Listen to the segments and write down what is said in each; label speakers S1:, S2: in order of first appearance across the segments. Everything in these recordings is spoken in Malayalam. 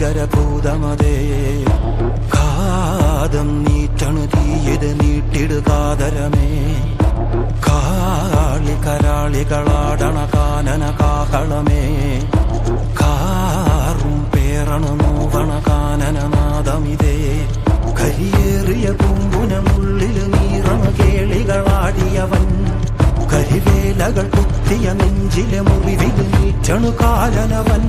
S1: ഭീകരഭൂതമതേ കാതം നീറ്റണു തീയത് നീട്ടിടുകാതരമേ കാളി കരാളികളാടണ കാനന കാഹളമേ കാറും പേറണു നോവണ കാനനനാദമിതേ കരിയേറിയ പൂമ്പുനമുള്ളിൽ നീറണ കേളികളാടിയവൻ കരിവേലകൾ കുത്തിയ നെഞ്ചിലെ മുറിവിൽ നീറ്റണു കാലനവൻ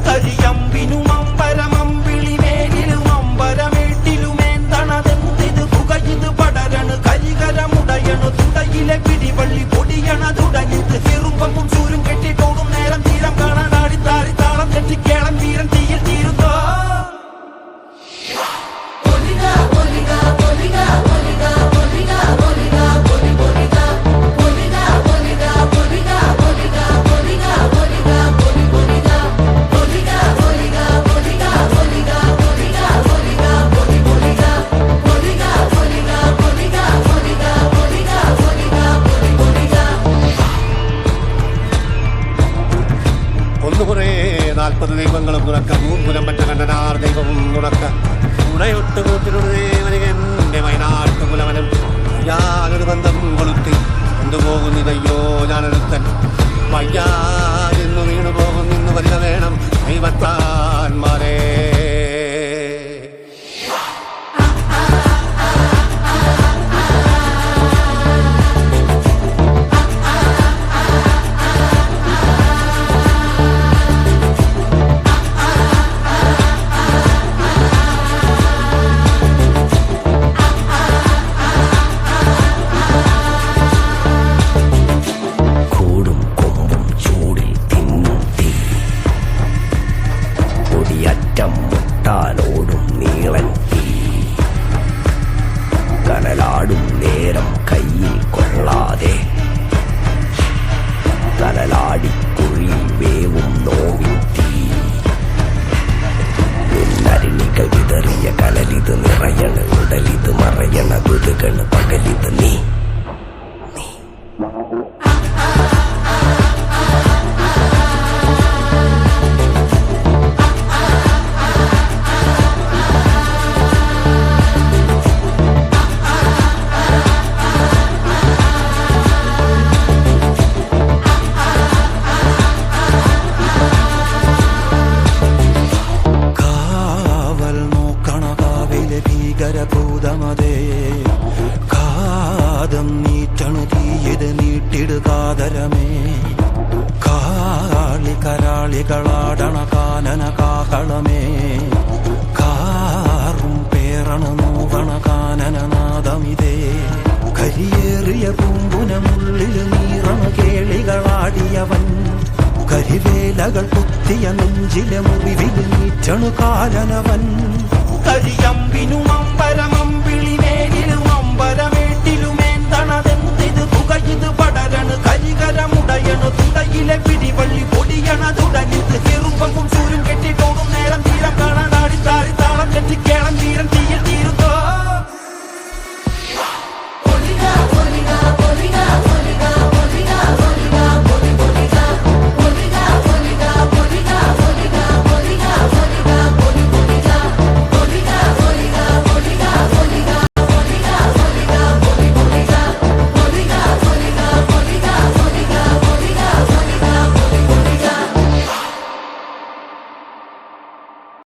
S1: കരിയമ്പിനും അമ്പരമമ്പിളിമേലിലും അമ്പരമേട്ടിലുമേന്തണതെന്തിത് പുകയിത് പടരണു കരികരമുടയണു തുടയിലെ പിടിവള്ളി പൊടിയണ തുടങ്ങിത് ചെറുമ്പും ചൂരും കെട്ടിട്ടോടും നേരം തീരം കാണാൻ ആടിത്താറി താളം തെറ്റിക്കേളം തീരം തീയിൽ തീരുന്നോ
S2: ദൈവങ്ങളും തുറക്ക മൂന്നുരം പറ്റ കണ്ടനാർ ദൈവവും തുറക്ക ഉടയൊട്ട് കൂട്ടിനുടേവനികന്റെ വയനാട്ടു കുലവനും ഞാനൊരു ബന്ധം കൊളുത്തി കൊണ്ടുപോകുന്നിതയ്യോ ഞാനൊരുത്തൻ വയ്യാതെന്നു വീണു പോകുന്നിന്ന് വരിക വേണം ദൈവത്താന്മാരേ
S3: ോടും നീളൻ തീ കനലാടും നേരം കയ്യിൽ കൊള്ളാതെ കനലാടിക്കുഴി വേവും നോവിൻ തീ നിന്നരിണികൾ വിതറിയ കനലിത് നിറയണ ഉടലിത് മറയണ ദുരുകണ് പകലിത് നീ
S1: ഭീകരഭൂതമതേ കാതം നീറ്റണു തീയത് നീട്ടിടുകാതരമേ കാളി കരാളികളാടണ കാനന കാഹളമേ കാറും പേറണു നോവണ കാനനനാദമിതേ കരിയേറിയ പൂമ്പുനമുള്ളിൽ നീറണ കേളികളാടിയവൻ കരിവേലകൾ കുത്തിയ നെഞ്ചിലെ മുറിവിൽ നീറ്റണു കാലനവൻ കരിയമ്പിനും അമ്പരമമ്പിളിമേലിലും അമ്പരം